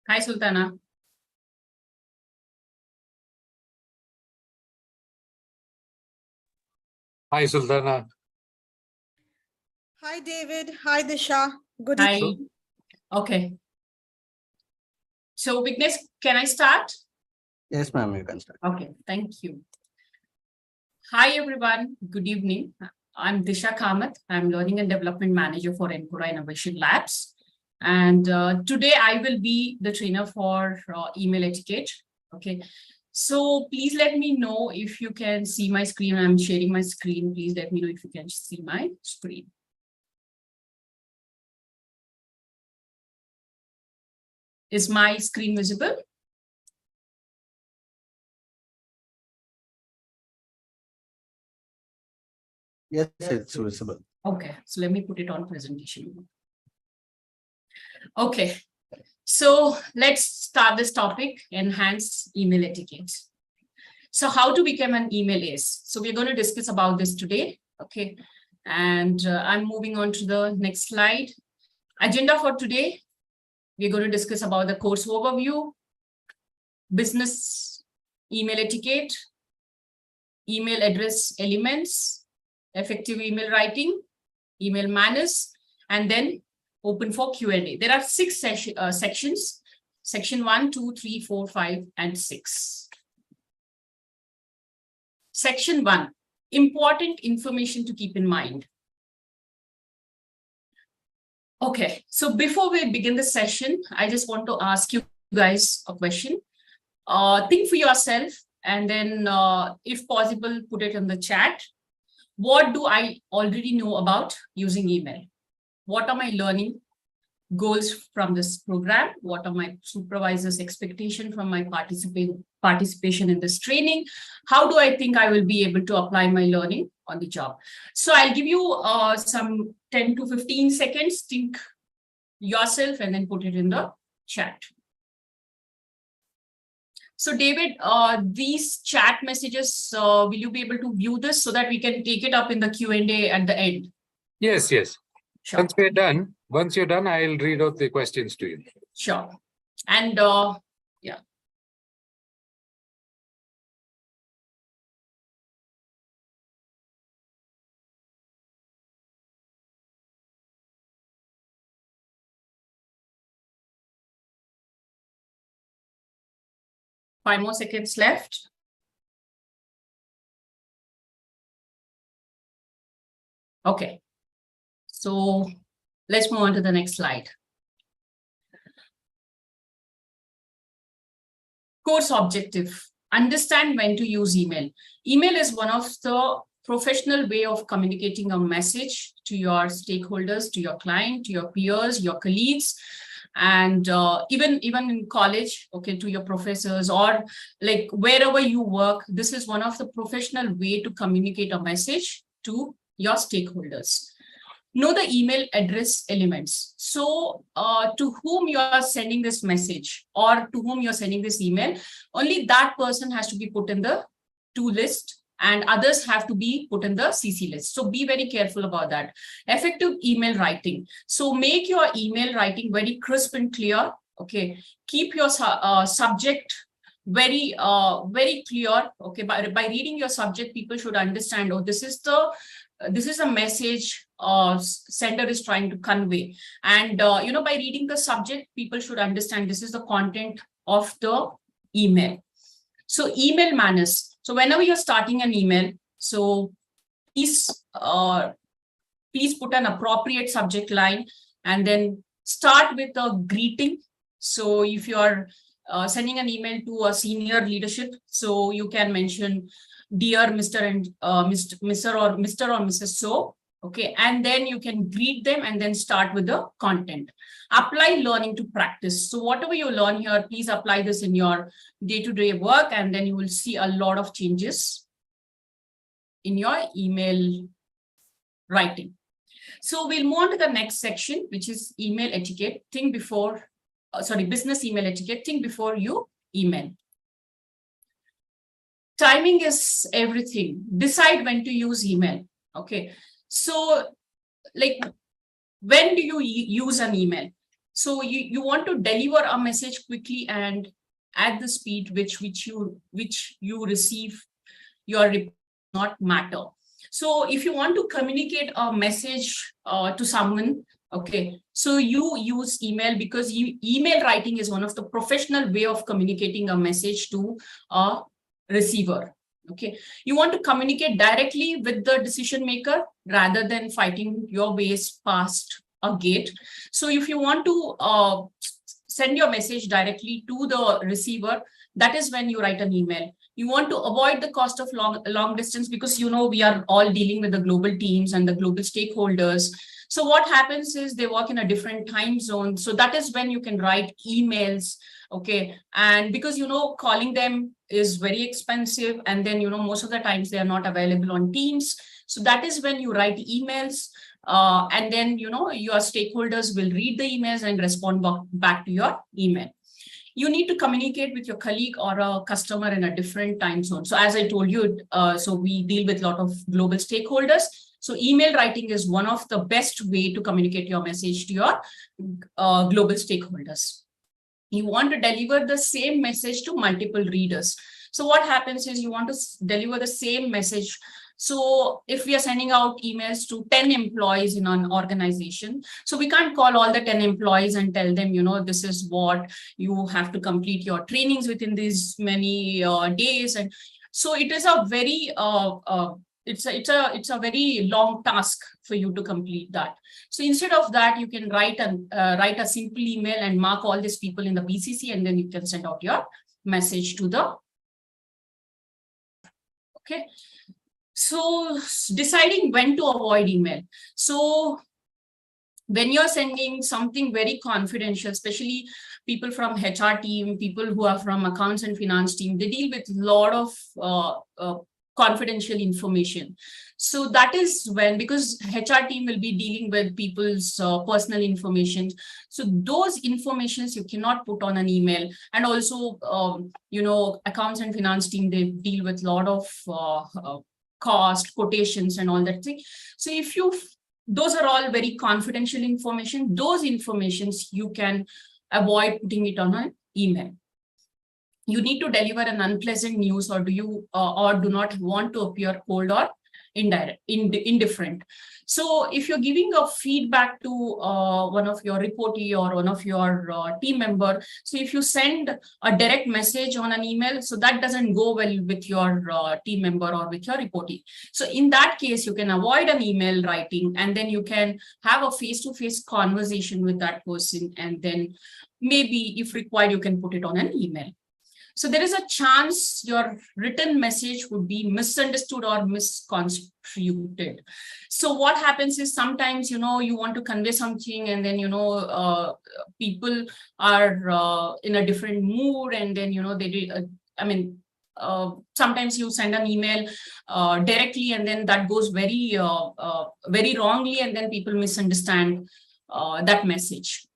Hi, Sultana. Hi, Sultana. Hi, David. Hi, Disha. Good Hi. evening. Okay. So, Vignesh, can I start? Yes, ma'am, you can start. Okay, thank you. Hi, everyone. Good evening. I'm Disha Kamath. I'm Learning and Development Manager for Encora Innovation Labs. And today I will be the trainer for email etiquette. Okay. So please let me know if you can see my screen. I'm sharing my screen. Please let me know if you can see my screen. Is my screen visible? Yes, it's visible. Okay, so let me put it on presentation. Okay, so let's start this topic, enhanced email etiquette. So how to become an email ace? So we're going to discuss about this today. Okay, and I'm moving on to the next slide. Agenda for today, we're going to discuss about the course overview, business email etiquette, email address elements, effective email writing, email manners, and then open for Q&A. There are six sections, section 1, 2, 3, 4, 5, and 6. Section 1, important information to keep in mind. Okay, so before we begin the session, I just want to ask you guys a question. Think for yourself, and then if possible, put it in the chat. What do I already know about using email? What are my learning goals from this program? What are my supervisor's expectation from my participation in this training? How do I think I will be able to apply my learning on the job? So I'll give you some 10 to 15 seconds, think yourself and then put it in the chat. So David, these chat messages, will you be able to view this so that we can take it up in the Q&A at the end? Yes, yes. Sure. Once you're done, I'll read out the questions to you. Sure. And yeah. Five more seconds left. Okay. So let's move on to the next slide. Course objective. Understand when to use email. Email is one of the professional way of communicating a message to your stakeholders, to your client, to your peers, your colleagues, and even in college, okay, to your professors, or like wherever you work. This is one of the professional way to communicate a message to your stakeholders. Know the email address elements. So to whom you are sending this message or to whom you're sending this email, only that person has to be put in the to list and others have to be put in the CC list. So be very careful about that. Effective email writing. So make your email writing very crisp and clear. Okay. Keep your subject very clear. Okay. By reading your subject, people should understand, oh, this is a message sender is trying to convey. And, by reading the subject, people should understand this is the content of the email. So email manners. So whenever you're starting an email, so please put an appropriate subject line and then start with a greeting. So if you are sending an email to a senior leadership, so you can mention, dear Mr. and Mr. or Mrs. So, okay, and then you can greet them and then start with the content. Apply learning to practice. So whatever you learn here, please apply this in your day-to-day work, and then you will see a lot of changes in your email writing. So we'll move on to the next section, which is email etiquette. Think before, business email etiquette. Think before you email. Timing is everything. Decide when to use email. Okay. So like, when do you use an email? So you want to deliver a message quickly and at the speed which you receive your report not matter. So if you want to communicate a message to someone, okay, so you use email because email writing is one of the professional way of communicating a message to a receiver. Okay, you want to communicate directly with the decision maker rather than fighting your ways past a gate. So if you want to send your message directly to the receiver, that is when you write an email. You want to avoid the cost of long distance because we are all dealing with the global teams and the global stakeholders. So what happens is they work in a different time zone. So that is when you can write emails. Okay, and because calling them is very expensive, and then most of the times they are not available on Teams. So that is when you write emails, and then your stakeholders will read the emails and respond back to your email. You need to communicate with your colleague or a customer in a different time zone. So as I told you, so we deal with a lot of global stakeholders. So email writing is one of the best way to communicate your message to your global stakeholders. You want to deliver the same message to multiple readers. So what happens is you want to deliver the same message. So if we are sending out emails to 10 employees in an organization, so we can't call all the 10 employees and tell them, this is what you have to complete your trainings within these many days. And so it is a very, it's a very long task for you to complete that. So instead of that, you can write a simple email and mark all these people in the BCC, and then you can send out your message to the. Okay. So deciding when to avoid email. So when you're sending something very confidential, especially people from HR team, people who are from accounts and finance team, they deal with a lot of confidential information. So that is when, because HR team will be dealing with people's personal information. So those informations you cannot put on an email. And also, accounts and finance team, they deal with a lot of cost, quotations and all that thing. So if those are all very confidential information, those informations you can avoid putting it on an email. You need to deliver an unpleasant news, or do not want to appear cold or indifferent. So if you're giving a feedback to one of your reportee or one of your team member, so if you send a direct message on an email, so that doesn't go well with your team member or with your reportee. So in that case, you can avoid an email writing, and then you can have a face-to-face conversation with that person, and then maybe if required, you can put it on an email. So there is a chance your written message would be misunderstood or misconstrued. So what happens is sometimes, you want to convey something, and then, people are in a different mood, and then, sometimes you send an email directly, and then that goes very, very wrongly, and then people misunderstand that message.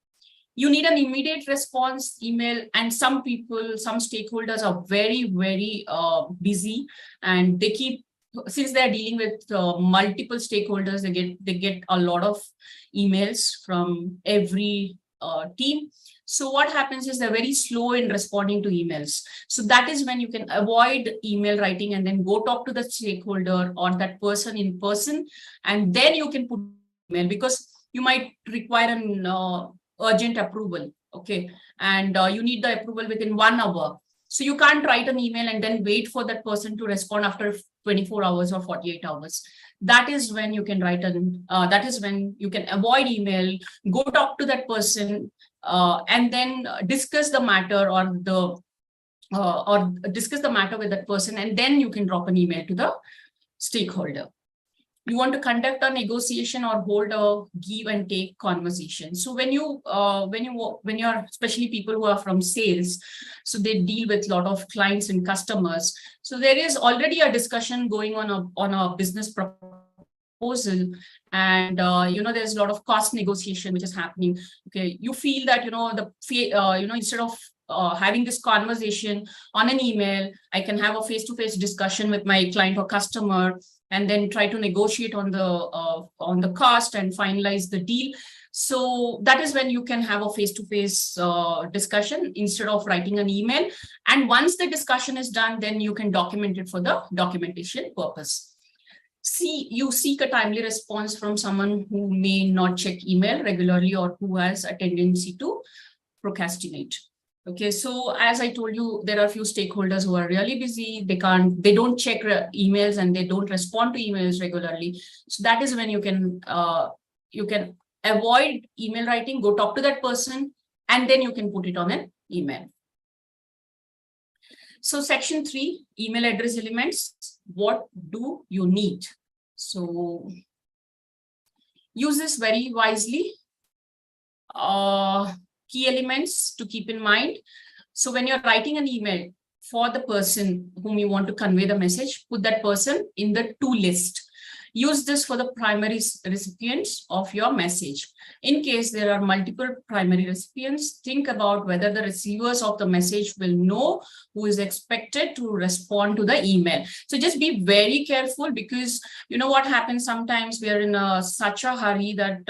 You need an immediate response email, and some stakeholders are very, very busy, and they keep, since they're dealing with multiple stakeholders, they get a lot of emails from every team. So what happens is they're very slow in responding to emails. So that is when you can avoid email writing, and then go talk to the stakeholder or that person in person, and then you can put email, because you might require an urgent approval, okay, and you need the approval within 1 hour. So you can't write an email and then wait for that person to respond after 24 hours or 48 hours. That is when you can that is when you can avoid email, go talk to that person, and then discuss the matter or discuss the matter with that person, and then you can drop an email to the stakeholder. You want to conduct a negotiation or hold a give and take conversation. So when you're, especially people who are from sales, so they deal with a lot of clients and customers. So there is already a discussion going on a business proposal, and there's a lot of cost negotiation which is happening. Okay, you feel that instead of having this conversation on an email, I can have a face-to-face discussion with my client or customer, and then try to negotiate on the cost and finalize the deal. So that is when you can have a face-to-face discussion instead of writing an email. And once the discussion is done, then you can document it for the documentation purpose. You seek a timely response from someone who may not check email regularly or who has a tendency to procrastinate. Okay, so as I told you, there are a few stakeholders who are really busy. They don't check emails and they don't respond to emails regularly. So that is when you can avoid email writing, go talk to that person, and then you can put it on an email. So section 3, email address elements. What do you need? So use this very wisely. Key elements to keep in mind. So when you're writing an email for the person whom you want to convey the message, put that person in the to list. Use this for the primary recipients of your message. In case there are multiple primary recipients, think about whether the receivers of the message will know who is expected to respond to the email. So just be very careful, because you know what happens sometimes we are in such a hurry that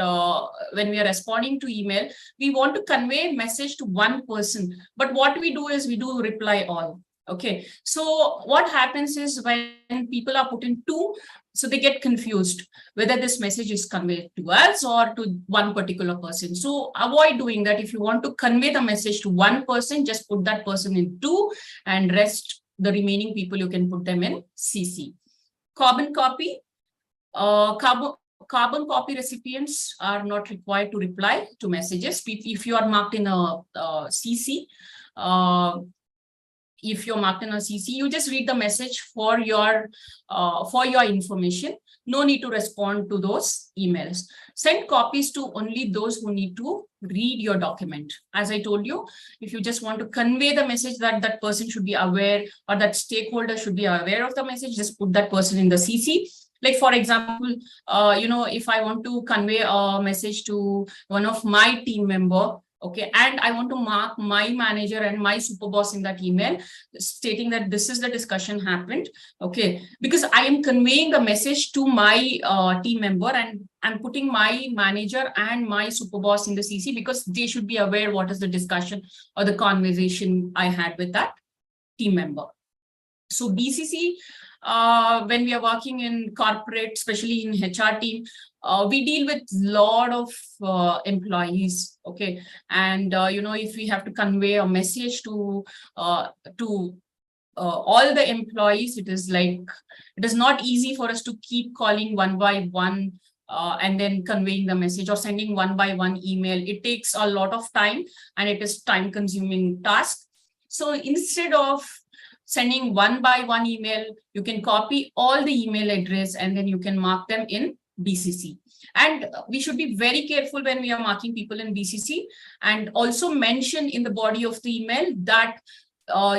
when we are responding to email, we want to convey a message to one person. But what we do is we do reply all. Okay, so what happens is when people are put in two, so they get confused whether this message is conveyed to us or to one particular person. So avoid doing that. If you want to convey the message to one person, just put that person in two, and rest the remaining people you can put them in CC. Carbon copy. Carbon copy recipients are not required to reply to messages. If you are marked in a CC, if you're marked in a CC, you just read the message for your information. No need to respond to those emails. Send copies to only those who need to read your document. As I told you, if you just want to convey the message that that person should be aware, or that stakeholder should be aware of the message, just put that person in the CC. Like, for example, if I want to convey a message to one of my team member, okay, and I want to mark my manager and my super boss in that email, stating that this is the discussion happened, okay, because I am conveying the message to my team member, and I'm putting my manager and my super boss in the CC, because they should be aware what is the discussion or the conversation I had with that team member. So BCC, when we are working in corporate, especially in HR team, we deal with a lot of employees, okay, and if we have to convey a message to all the employees, it is not easy for us to keep calling one by one and then conveying the message, or sending one by one email. It takes a lot of time and it is time consuming task. So instead of sending one by one email, you can copy all the email address and then you can mark them in BCC. And we should be very careful when we are marking people in BCC, and also mention in the body of the email that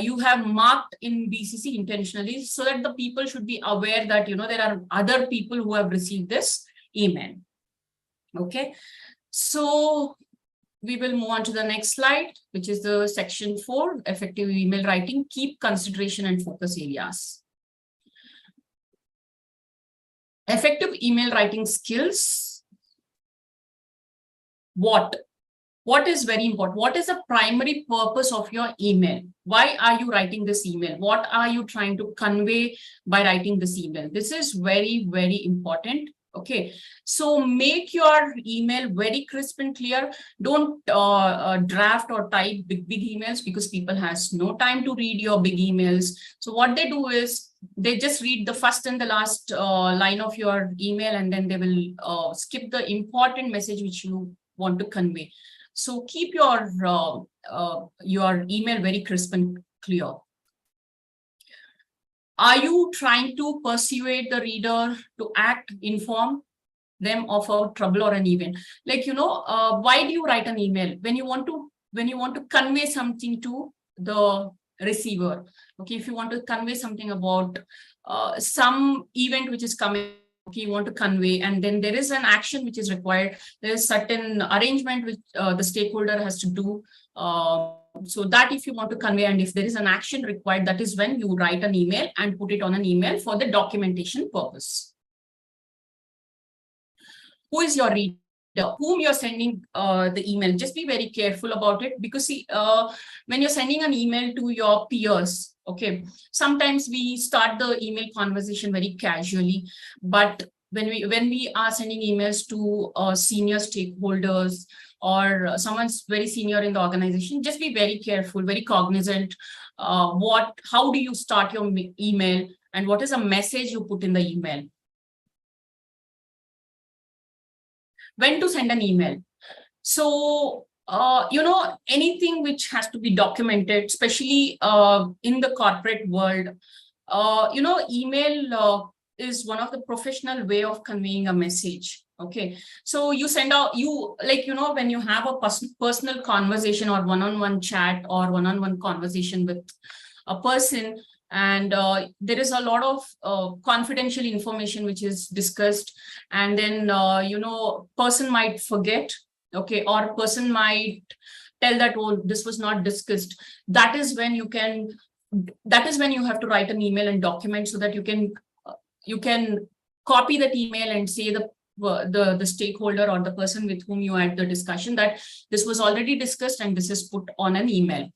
you have marked in BCC intentionally, so that the people should be aware that there are other people who have received this email. Okay, so we will move on to the next slide, which is the section 4, effective email writing. Keep consideration and focus areas. Effective email writing skills. What is very important? What is the primary purpose of your email? Why are you writing this email? What are you trying to convey by writing this email? This is very, very important. Okay, so make your email very crisp and clear. Don't draft or type big emails, because people has no time to read your big emails. So what they do is they just read the first and the last line of your email, and then they will skip the important message which you want to convey. So keep your email very crisp and clear. Are you trying to persuade the reader to act, inform them of a trouble or an event? Why do you write an email? When you want to convey something to the receiver. Okay, if you want to convey something about some event which is coming, okay, you want to convey, and then there is an action which is required. There is certain arrangement which the stakeholder has to do. So that if you want to convey, and if there is an action required, that is when you write an email and put it on an email for the documentation purpose. Who is your reader? whom you're sending the email, just be very careful about it, because see, when you're sending an email to your peers, okay, sometimes we start the email conversation very casually, but when we are sending emails to senior stakeholders or someone's very senior in the organization, just be very careful, very cognizant. How do you start your email, and what is a message you put in the email? When to send an email. So, anything which has to be documented, especially in the corporate world, email is one of the professional way of conveying a message. Okay, so you send out, when you have a personal conversation or one-on-one chat or one-on-one conversation with a person, and there is a lot of confidential information which is discussed, and then person might forget, okay, or person might tell that, oh, this was not discussed. That is when you have to write an email and document, so that you can copy that email and say the stakeholder or the person with whom you had the discussion that this was already discussed and this is put on an email.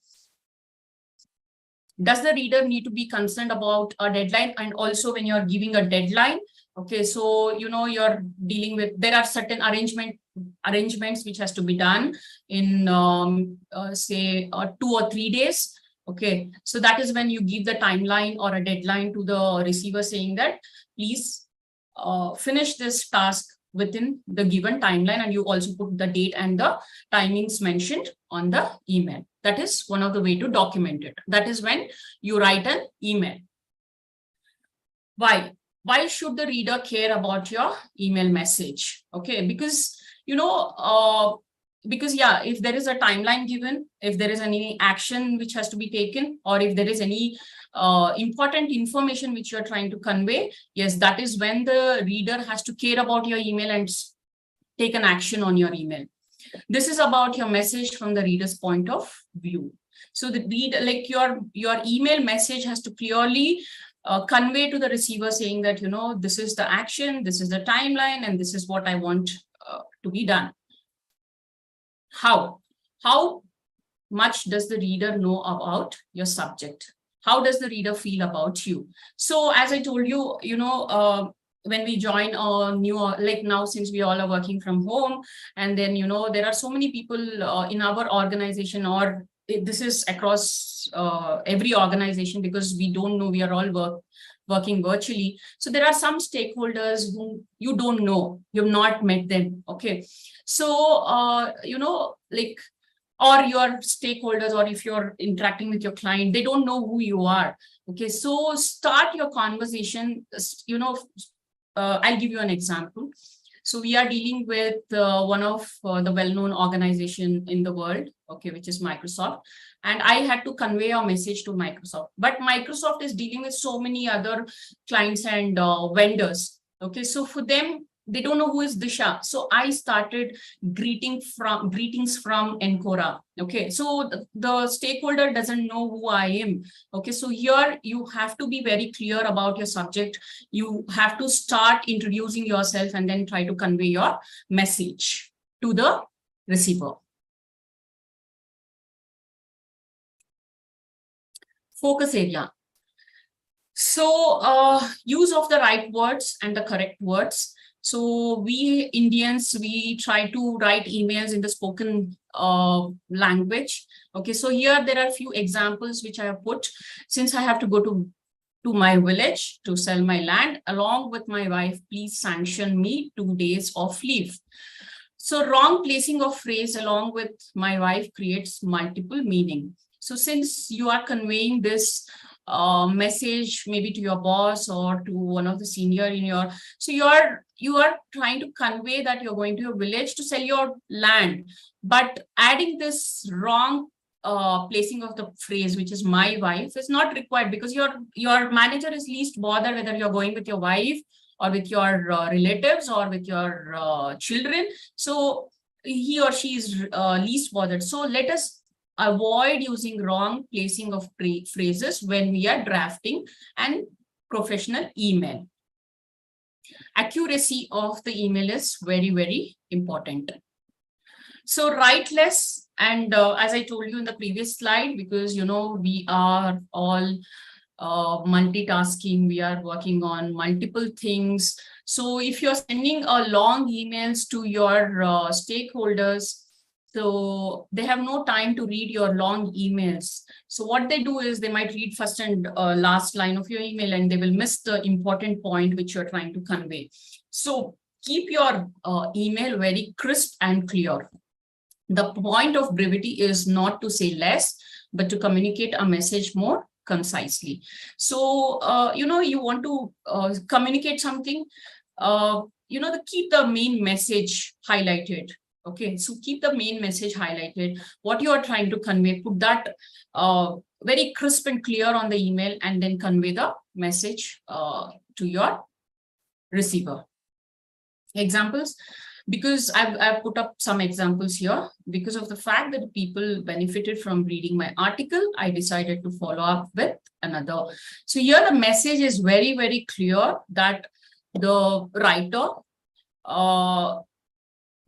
Does the reader need to be concerned about a deadline? And also when you're giving a deadline, okay, so you're dealing with, there are certain arrangements which has to be done in say 2 or 3 days. Okay, so that is when you give the timeline or a deadline to the receiver, saying that please finish this task within the given timeline, and you also put the date and the timings mentioned on the email. That is one of the way to document it. That is when you write an email. Why should the reader care about your email message? Okay, because if there is a timeline given, if there is any action which has to be taken, or if there is any important information which you're trying to convey, yes, that is when the reader has to care about your email and take an action on your email. This is about your message from the reader's point of view. So the reader, like your email message has to clearly convey to the receiver, saying that, this is the action, this is the timeline, and this is what I want to be done. How much does the reader know about your subject? How does the reader feel about you? So as I told you, when we join a new, like now, since we all are working from home, and then, there are so many people in our organization, or this is across every organization, because we don't know, we are all working virtually. So there are some stakeholders whom you don't know, you've not met them. Okay. So, or your stakeholders, or if you're interacting with your client, they don't know who you are. Okay. So start your conversation, I'll give you an example. So we are dealing with one of the well-known organization in the world, okay, which is Microsoft. And I had to convey a message to Microsoft, but Microsoft is dealing with so many other clients and vendors. Okay, so for them, they don't know who is Disha. So I started greetings from Encora. Okay, so the stakeholder doesn't know who I am. Okay, so here you have to be very clear about your subject. You have to start introducing yourself and then try to convey your message to the receiver. Focus area. So use of the right words and the correct words. So we Indians, we try to write emails in the spoken language. Okay, so here there are a few examples which I have put. Since I have to go to my village to sell my land, along with my wife, please sanction me 2 days of leave. So wrong placing of phrase along with my wife creates multiple meaning. So since you are conveying this message maybe to your boss or to one of the senior in your, so you are trying to convey that you're going to your village to sell your land, but adding this wrong placing of the phrase, which is my wife, is not required, because your manager is least bothered whether you're going with your wife or with your relatives or with your children. So he or she is least bothered. So let us avoid using wrong placing of phrases when we are drafting an professional email. Accuracy of the email is very, very important. So write less. And as I told you in the previous slide, because, we are all multitasking, we are working on multiple things. So if you're sending a long emails to your stakeholders, so they have no time to read your long emails. So what they do is they might read first and last line of your email, and they will miss the important point which you're trying to convey. So keep your email very crisp and clear. The point of brevity is not to say less, but to communicate a message more concisely. So, you want to communicate something, keep the main message highlighted. Okay, so keep the main message highlighted, what you are trying to convey, put that very crisp and clear on the email, and then convey the message to your receiver. Examples, because I've put up some examples here. Because of the fact that people benefited from reading my article, I decided to follow up with another. So here the message is very, very clear that the writer,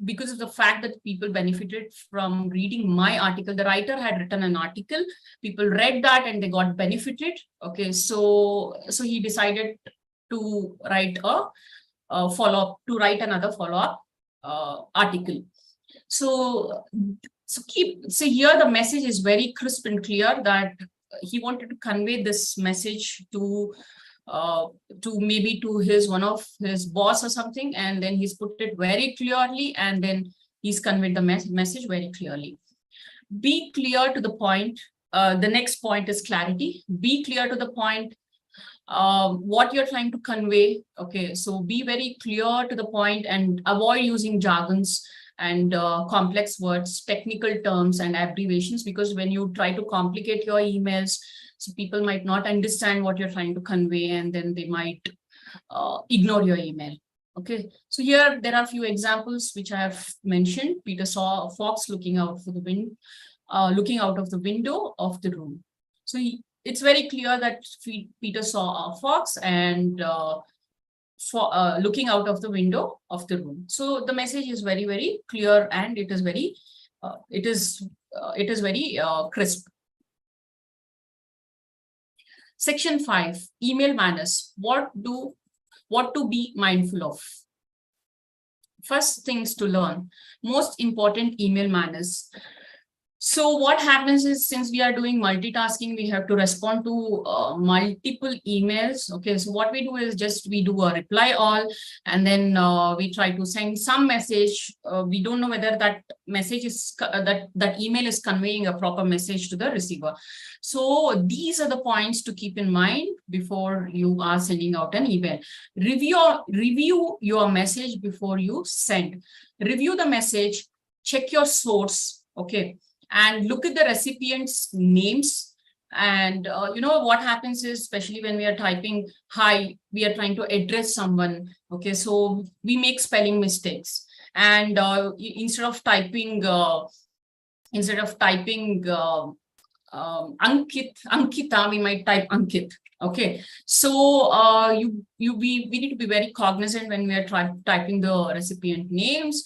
because of the fact that people benefited from reading my article, the writer had written an article, people read that and they got benefited. Okay, so he decided to write another follow-up article. So here the message is very crisp and clear that he wanted to convey this message to maybe to one of his boss or something, and then he's put it very clearly, and then he's conveyed the message very clearly. Be clear to the point. The next point is clarity. Be clear to the point. What you're trying to convey. Okay, so be very clear to the point and avoid using jargons and complex words, technical terms and abbreviations, because when you try to complicate your emails, so people might not understand what you're trying to convey, and then they might ignore your email. Okay, so here there are a few examples which I have mentioned. Peter saw a fox looking out of the window of the room. So it's very clear that Peter saw a fox and looking out of the window of the room. So the message is very, very clear, and it is very crisp. Section 5, email manners. What to be mindful of. First things to learn, most important email manners. So what happens is, since we are doing multitasking, we have to respond to multiple emails. Okay, so what we do is just we do a reply all, and then we try to send some message. We don't know whether that message is that email is conveying a proper message to the receiver. So these are the points to keep in mind before you are sending out an email. Review your message before you send. Review the message, check your source. Okay. And look at the recipient's names. And what happens is, especially when we are typing hi, we are trying to address someone. Okay, so we make spelling mistakes, and instead of typing Ankita, we might type Ankit. Okay, so we need to be very cognizant when we are typing the recipient names.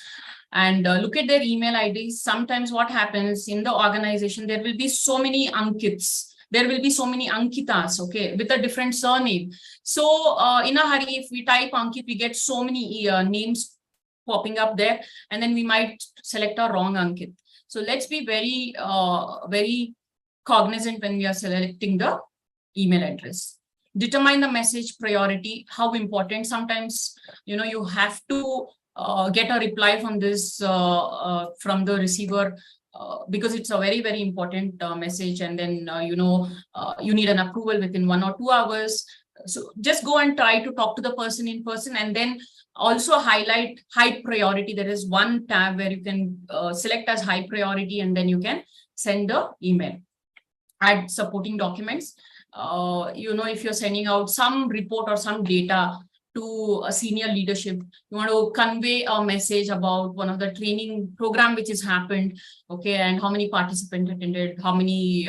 And look at their email IDs. Sometimes what happens in the organization, there will be so many Ankits, there will be so many Ankitas, okay, with a different surname. So in a hurry, if we type Ankit, we get so many names popping up there, and then we might select a wrong Ankit. So let's be very, very cognizant when we are selecting the email address. Determine the message priority, how important. Sometimes, you have to get a reply from this from the receiver because it's a very, very important message, and then you need an approval within 1 or 2 hours. So just go and try to talk to the person in person, and then also highlight high priority. There is one tab where you can select as high priority, and then you can send the email. Add supporting documents. If you're sending out some report or some data to a senior leadership, you want to convey a message about one of the training program which has happened, okay, and how many participants attended, how many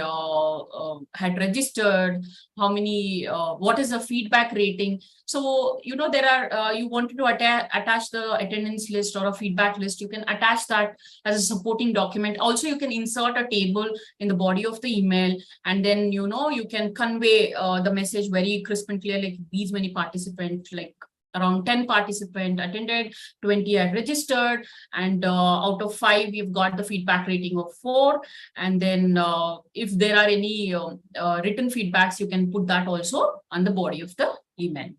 had registered, how many, what is the feedback rating. So, there are, you wanted to attach the attendance list or a feedback list. You can attach that as a supporting document. Also, you can insert a table in the body of the email, and then, you can convey the message very crisp and clear, like these many participants, like around 10 participants attended, 20 are registered, and out of 5, we've got the feedback rating of 4. And then if there are any written feedbacks, you can put that also on the body of the email.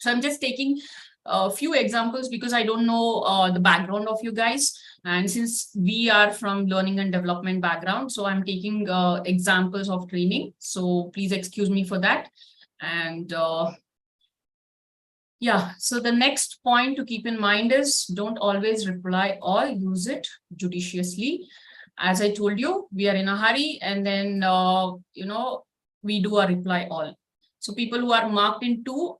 So I'm just taking a few examples because I don't know the background of you guys. And since we are from learning and development background, so I'm taking examples of training. So please excuse me for that. And yeah, so the next point to keep in mind is don't always reply all, use it judiciously. As I told you, we are in a hurry, and then, we do a reply all. So people who are marked in 2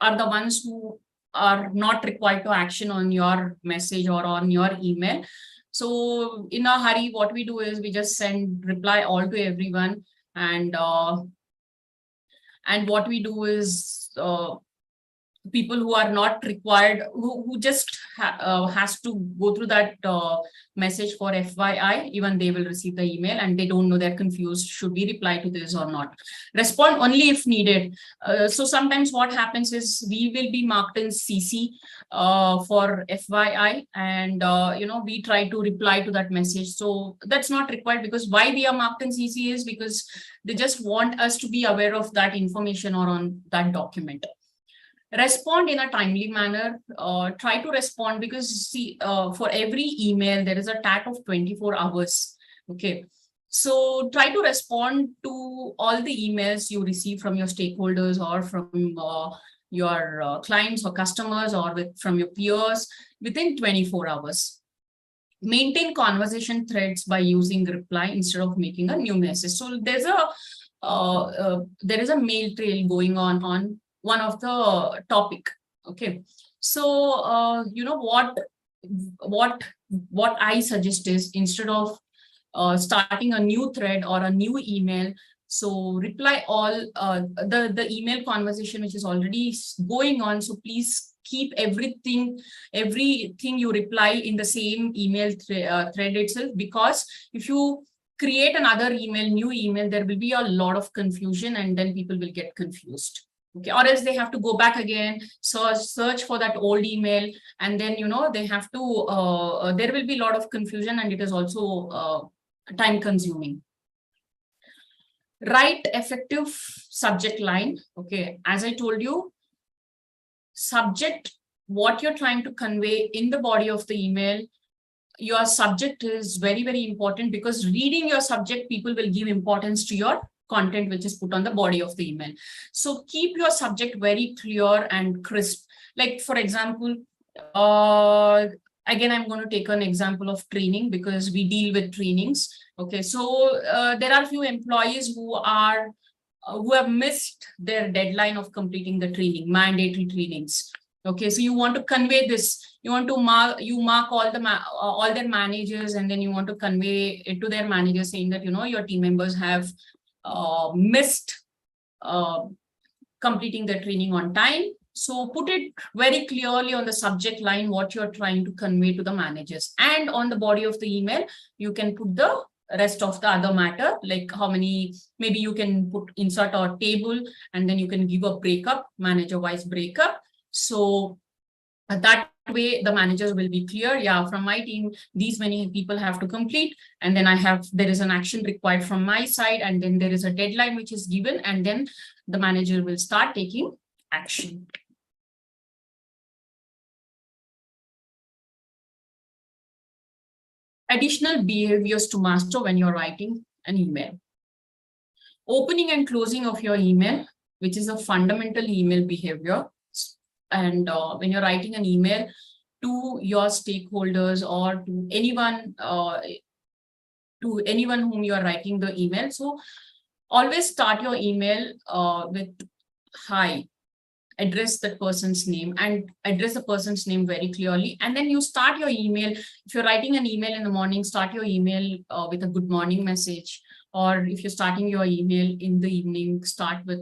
are the ones who are not required to action on your message or on your email. So in a hurry, what we do is we just send reply all to everyone. And what we do is people who are not required, who just has to go through that message for FYI, even they will receive the email and they don't know, they're confused. Should we reply to this or not? Respond only if needed. So sometimes what happens is we will be marked in CC for FYI, and we try to reply to that message. So that's not required, because why we are marked in CC is because they just want us to be aware of that information or on that document. Respond in a timely manner. Try to respond, because see, for every email there is a tag of 24 hours. Okay, so try to respond to all the emails you receive from your stakeholders or from your clients or customers, or from your peers within 24 hours. Maintain conversation threads by using reply instead of making a new message. So there's a mail trail going on one of the topic. Okay, so what I suggest is, instead of starting a new thread or a new email, so reply all the email conversation which is already going on. So please keep everything you reply in the same email thread itself, because if you create another email, new email, there will be a lot of confusion, and then people will get confused. Okay, or else they have to go back again, search for that old email, and then they have to there will be a lot of confusion, and it is also time consuming. Write effective subject line. Okay, as I told you, subject, what you're trying to convey in the body of the email, your subject is very, very important, because reading your subject, people will give importance to your content which is put on the body of the email. So keep your subject very clear and crisp. Like, for example, again, I'm going to take an example of training, because we deal with trainings. Okay, so there are few employees who have missed their deadline of completing the training, mandatory trainings. Okay, so you want to convey this. You want to mark all their managers, and then you want to convey it to their managers, saying that your team members have missed completing the training on time. So put it very clearly on the subject line what you're trying to convey to the managers, and on the body of the email you can put the rest of the other matter, like how many, maybe you can insert a table, and then you can give a breakup, manager wise breakup. So that way the managers will be clear, yeah, from my team these many people have to complete, and then there is an action required from my side, and then there is a deadline which is given, and then the manager will start taking action. Additional behaviors to master when you're writing an email. Opening and closing of your email, which is a fundamental email behavior. And when you're writing an email to your stakeholders or to anyone whom you are writing the email, so always start your email with hi. Address that person's name, and address the person's name very clearly. And then you start your email. If you're writing an email in the morning, start your email with a good morning message. Or if you're starting your email in the evening, start with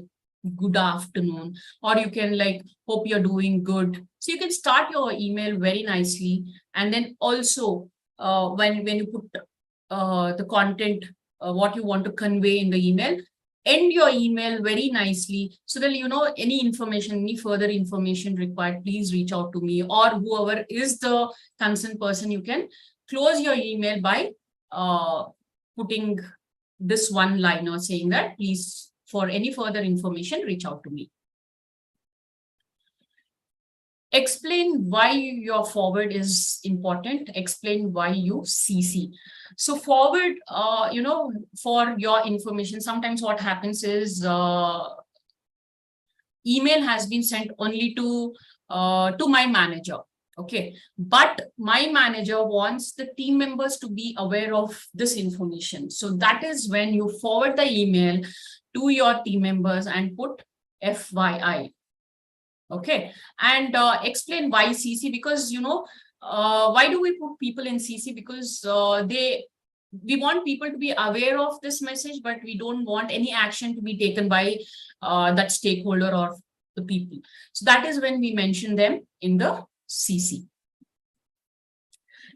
good afternoon, or you can like, hope you're doing good. So you can start your email very nicely. And then also when you put the content, what you want to convey in the email, end your email very nicely, so that any information, any further information required, please reach out to me or whoever is the concerned person. You can close your email by putting this one liner saying that, please, for any further information, reach out to me. Explain why your forward is important. Explain why you CC. So forward, for your information, sometimes what happens is email has been sent only to my manager. Okay, but my manager wants the team members to be aware of this information. So that is when you forward the email to your team members and put FYI. Okay, and explain why CC, because why do we put people in CC? Because we want people to be aware of this message, but we don't want any action to be taken by that stakeholder or the people. So that is when we mention them in the CC.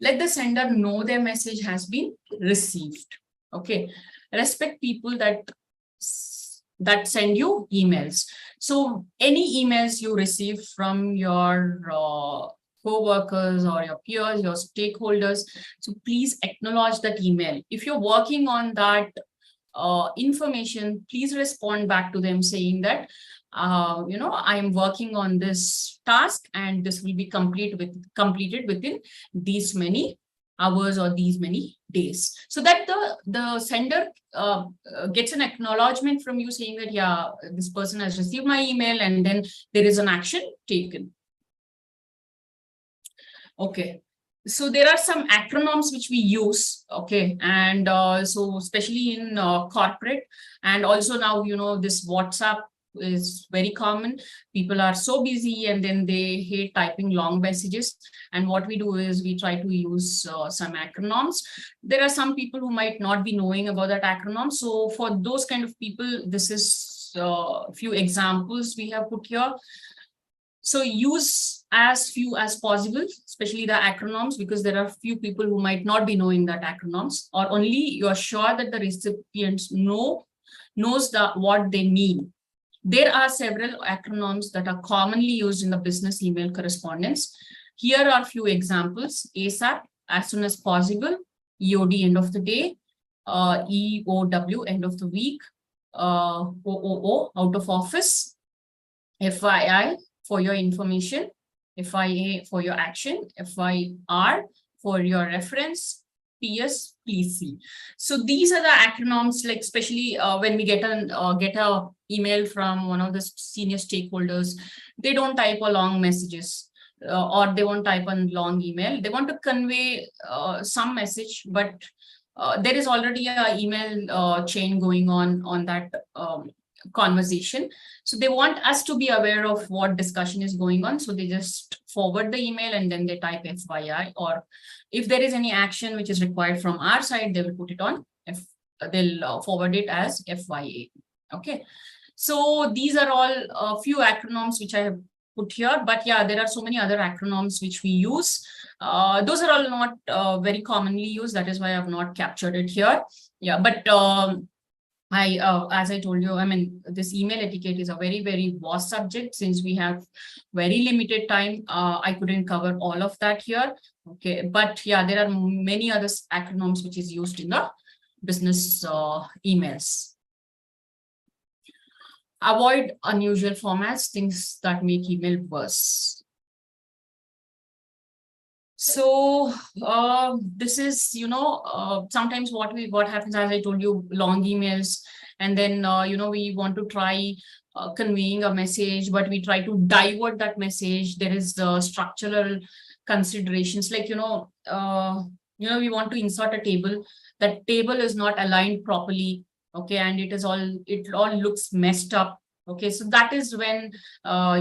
Let the sender know their message has been received. Okay, respect people that send you emails. So any emails you receive from your co-workers or your peers, your stakeholders, so please acknowledge that email. If you're working on that information, please respond back to them saying that I am working on this task and this will be completed within these many hours or these many days, so that the sender gets an acknowledgement from you saying that, yeah, this person has received my email, and then there is an action taken. Okay, so there are some acronyms which we use. Okay, and so especially in corporate, and also now this WhatsApp is very common. People are so busy and then they hate typing long messages, and what we do is we try to use some acronyms. There are some people who might not be knowing about that acronym, so for those kind of people, this is a few examples we have put here. So use as few as possible, especially the acronyms, because there are few people who might not be knowing that acronyms, or only you are sure that the recipients knows what they mean. There are several acronyms that are commonly used in the business email correspondence. Here are a few examples: ASAP, as soon as possible; EOD, end of the day; EOW, end of the week; OOO, out of office; FYI, for your information; FIA, for your action; FYR, for your reference; PS, please see. So these are the acronyms, like especially when we get a email from one of the senior stakeholders, they don't type a long messages or they won't type a long email. They want to convey some message, but there is already a email chain going on that conversation. So they want us to be aware of what discussion is going on. So they just forward the email and then they type FYI, or if there is any action which is required from our side, they will put it on, they'll forward it as FYA. Okay. So these are all a few acronyms which I have put here, but yeah, there are so many other acronyms which we use. Those are all not very commonly used. That is why I have not captured it here. Yeah, but as I told you, I mean, this email etiquette is a very, very vast subject. Since we have very limited time, I couldn't cover all of that here. Okay, but yeah, there are many other acronyms which is used in the business emails. Avoid unusual formats, things that make email worse. So this is, sometimes what happens, as I told you, long emails, and then we want to try conveying a message, but we try to divert that message. There is the structural considerations, like we want to insert a table. That table is not aligned properly. Okay, and it all looks messed up. Okay, so that is when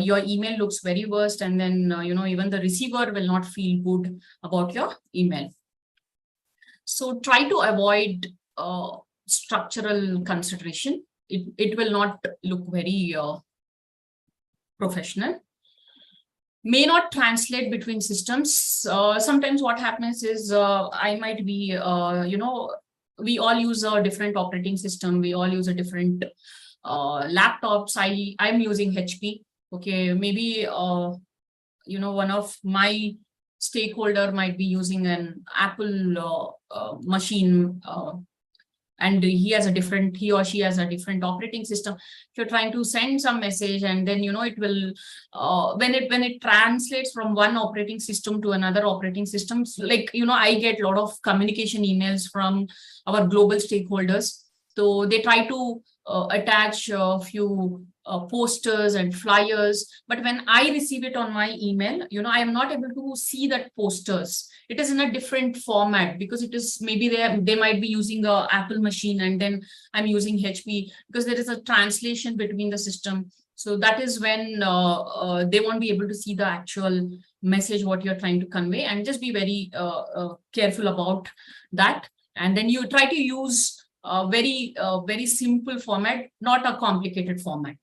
your email looks very worst, and then even the receiver will not feel good about your email. So try to avoid structural consideration. it will not look very professional. May not translate between systems. Sometimes what happens is I might be, we all use a different operating system. We all use a different laptops. I'm using HP. Okay, maybe, one of my stakeholder might be using an Apple machine, and he or she has a different operating system. If you're trying to send some message, and then it will when it translates from one operating system to another operating system, like I get a lot of communication emails from our global stakeholders. So they try to attach a few posters and flyers, but when I receive it on my email, I am not able to see that posters. It is in a different format because it is maybe they might be using a Apple machine, and then I'm using HP, because there is a translation between the system. So that is when they won't be able to see the actual message what you're trying to convey, and just be very careful about that. And then you try to use a very simple format, not a complicated format.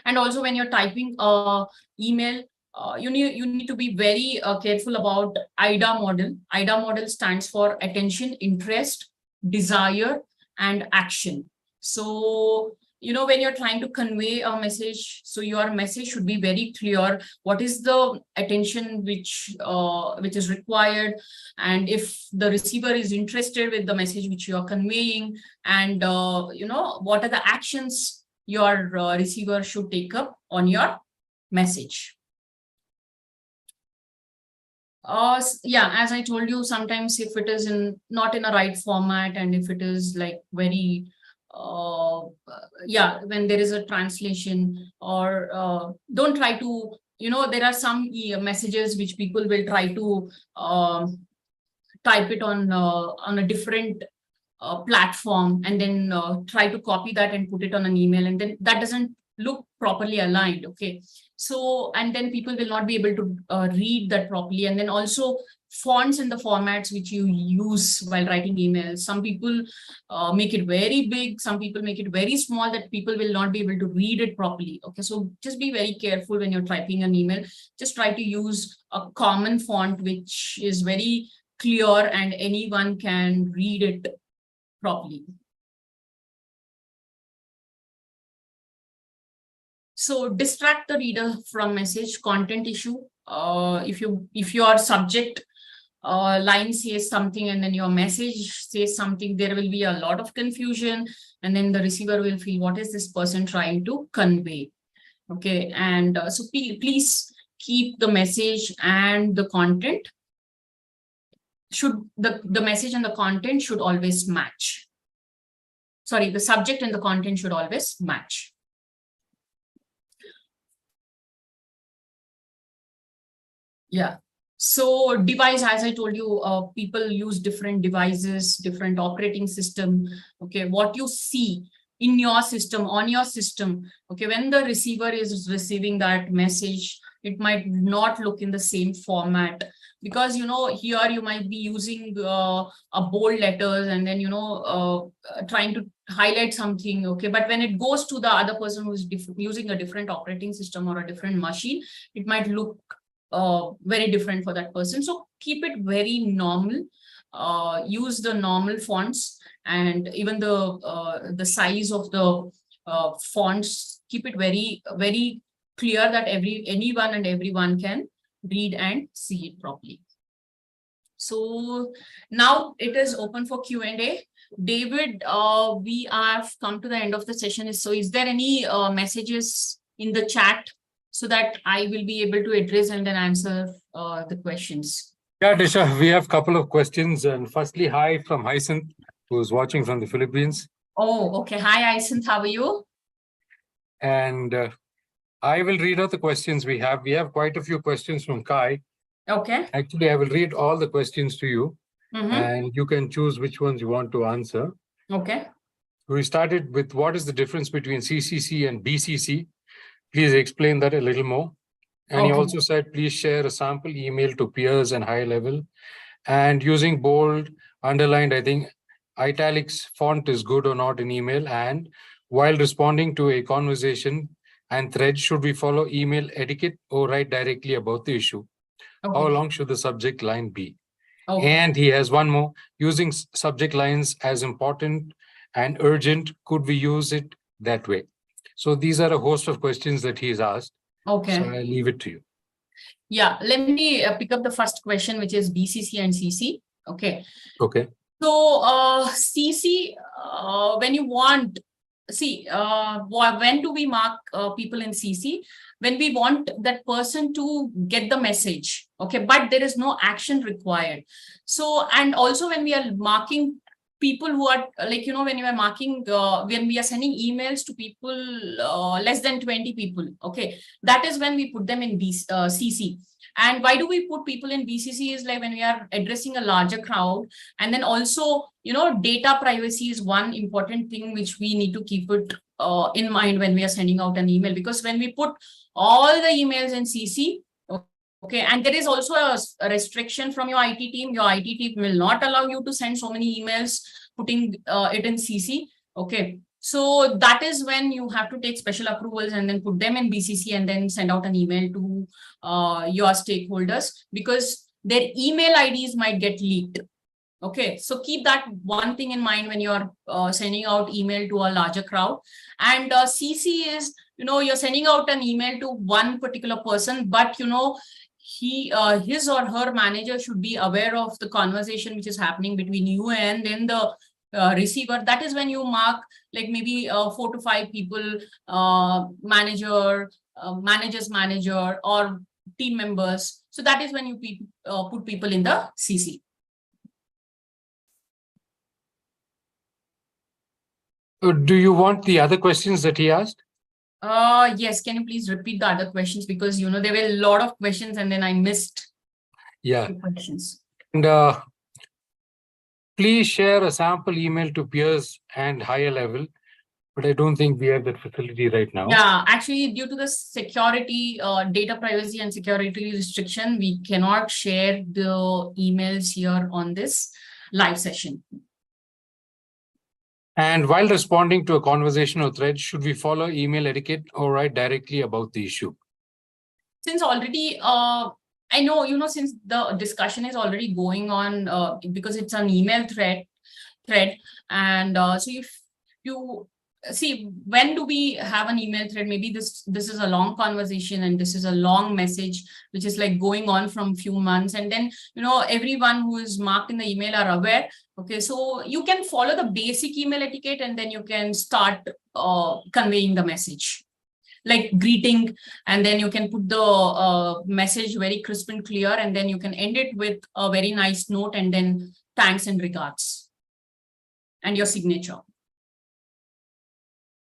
And also when you're typing email, you need to be very careful about IDA model. IDA model stands for attention, interest, desire, and action. So when you're trying to convey a message, so your message should be very clear. What is the attention which is required, and if the receiver is interested with the message which you are conveying, and what are the actions your receiver should take up on your message. Yeah, as I told you, sometimes if it is not in a right format, and if it is like very when there is a translation, or don't try to, there are some messages which people will try to type it on a different platform, and then try to copy that and put it on an email, and then that doesn't look properly aligned. Okay, so and then people will not be able to read that properly. And then also fonts and the formats which you use while writing emails, some people make it very big, some people make it very small, that people will not be able to read it properly. Okay, so just be very careful when you're typing an email. Just try to use a common font which is very clear and anyone can read it properly. So distract the reader from message, content issue. If your subject line says something and then your message says something, there will be a lot of confusion, and then the receiver will feel, what is this person trying to convey? Okay, and so please keep the message and the content the message and the content should always match. Sorry, the subject and the content should always match. Yeah. So device, as I told you, people use different devices, different operating system. Okay, what you see in your system, on your system, okay, when the receiver is receiving that message, it might not look in the same format, because here you might be using a bold letters, and then trying to highlight something. Okay, but when it goes to the other person who is using a different operating system or a different machine, it might look very different for that person. So keep it very normal. Use the normal fonts, and even the size of the fonts, keep it very, very clear that anyone and everyone can read and see it properly. So now it is open for Q&A. David, we have come to the end of the session. So is there any messages in the chat so that I will be able to address and then answer the questions? Yeah, Disha, we have a couple of questions. And firstly, hi from Hyacinth, who's watching from the Philippines. Oh, okay. Hi, Hyacinth. How are you? And I will read out the questions we have. We have quite a few questions from Kai. Okay. Actually, I will read all the questions to you, and you can choose which ones you want to answer. Okay. We started with, what is the difference between CCC and BCC? Please explain that a little more. And he also said, please share a sample email to peers and high level. And using bold, underlined, I think italics font is good or not in email, and while responding to a conversation and thread, should we follow email etiquette or write directly about the issue? How Okay. long should the subject line be? Okay. And he has one more, using subject lines as important and urgent, could we use it that way? So these are a host of questions that he's asked. Okay. So I leave it to you. Yeah, let me pick up the first question, which is BCC and CC. Okay. Okay. So CC, when you want, see, when do we mark people in CC? When we want that person to get the message, okay, but there is no action required. So, and also when we are marking people who are like, when you are marking, when we are sending emails to people, less than 20 people, okay, that is when we put them in CC. And why do we put people in BCC is like when we are addressing a larger crowd. And then also, data privacy is one important thing which we need to keep it in mind when we are sending out an email, because when we put all the emails in CC, okay, and there is also a restriction from your IT team. Your IT team will not allow you to send so many emails putting it in CC. Okay. So that is when you have to take special approvals and then put them in BCC and then send out an email to your stakeholders, because their email IDs might get leaked. Okay, so keep that one thing in mind when you're sending out email to a larger crowd. And CC is, you're sending out an email to one particular person, but his or her manager should be aware of the conversation which is happening between you and then the receiver. That is when you mark like maybe 4 to 5 people, manager's manager or team members. So that is when you put people in the CC. Do you want the other questions that he asked? Yes, can you please repeat the other questions, because there were a lot of questions and then I missed questions. And please share a sample email to peers and higher level, but I don't think we have that facility right now. Yeah, actually, due to the security, data privacy and security restriction, we cannot share the emails here on this live session. And while responding to a conversation or thread, should we follow email etiquette or write directly about the issue? Since already, I know, since the discussion is already going on, because it's an email thread, and so if you see, when do we have an email thread? Maybe this is a long conversation and this is a long message, which is like going on from few months. And then, everyone who is marked in the email are aware. Okay, so you can follow the basic email etiquette and then you can start conveying the message, like greeting, and then you can put the message very crisp and clear, and then you can end it with a very nice note and then thanks and regards and your signature.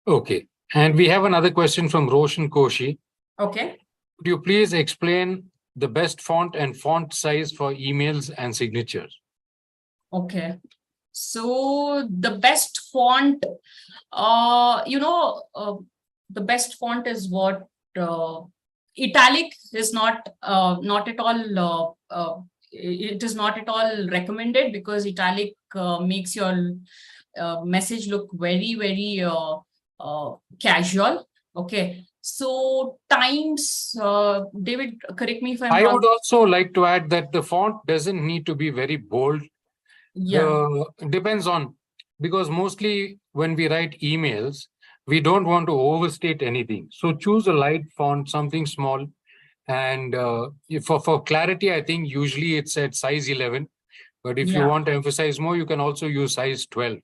Okay, and we have another question from Roshan Koshi. Okay. Could you please explain the best font and font size for emails and signatures? Okay, so the best font, the best font is what italic is not at all. It is not at all recommended, because italic makes your message look very, very casual. Okay, so times, David, correct me if I'm wrong. I would also like to add that the font doesn't need to be very bold. Yeah, depends on, because mostly when we write emails, we don't want to overstate anything. So choose a light font, something small. And for clarity, I think usually it's at size 11. But if you want to emphasize more, you can also use size 12.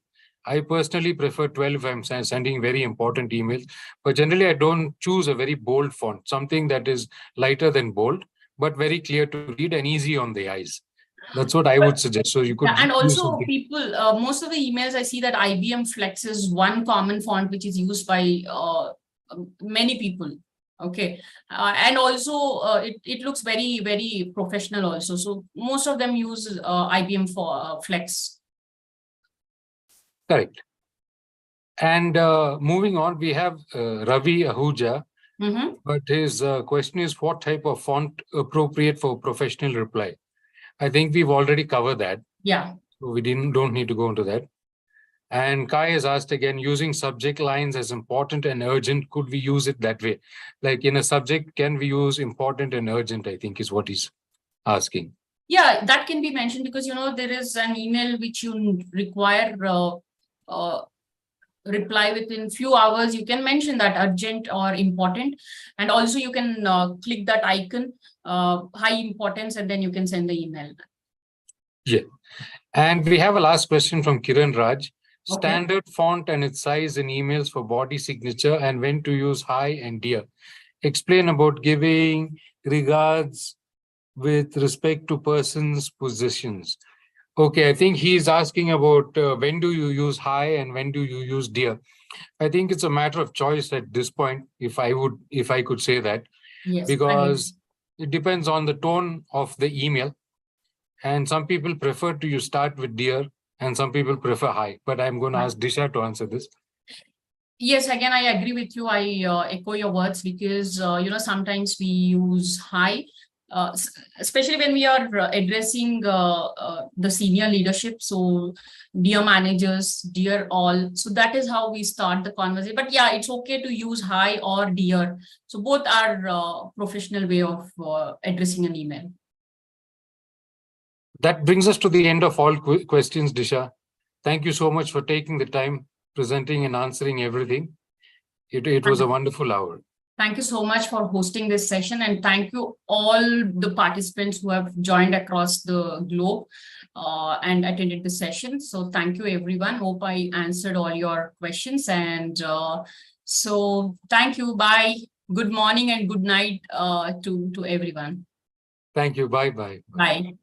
I personally prefer 12 if I'm sending very important emails. But generally, I don't choose a very bold font, something that is lighter than bold, but very clear to read and easy on the eyes. That's what I would suggest. So you could. And also people, most of the emails I see that IBM Flex is one common font which is used by many people. Okay, and also it looks very, very professional also. So most of them use IBM for Flex. Correct. And moving on, we have Ravi Ahuja. But his question is, what type of font appropriate for professional reply? I think we've already covered that. Yeah. So we don't need to go into that. And Kai has asked again, using subject lines as important and urgent, could we use it that way? Like in a subject, can we use important and urgent, I think is what he's asking. Yeah, that can be mentioned because, there is an email which you require reply within few hours. You can mention that urgent or important. And also you can click that icon, high importance, and then you can send the email. Yeah. And we have a last question from Kiran Raj. Okay. Standard font and its size in emails for body signature and when to use hi and dear. Explain about giving regards with respect to person's positions. Okay, I think he's asking about when do you use hi and when do you use dear. I think it's a matter of choice at this point, if I could say that, Yes, because it depends on the tone of the email. And some people prefer to start with dear and some people prefer hi. But I'm going to ask Disha to answer this. Yes, again, I agree with you. I echo your words because, sometimes we use hi, especially when we are addressing the senior leadership. So dear managers, dear all. So that is how we start the conversation. But yeah, it's okay to use hi or dear. So both are professional way of addressing an email. That brings us to the end of all questions, Disha. Thank you so much for taking the time, presenting and answering everything. It was a wonderful hour. Thank you so much for hosting this session, and thank you all the participants who have joined across the globe and attended the session. So thank you, everyone. Hope I answered all your questions. And so thank you. Bye. Good morning and good night to everyone. Thank you. Bye-bye. Bye.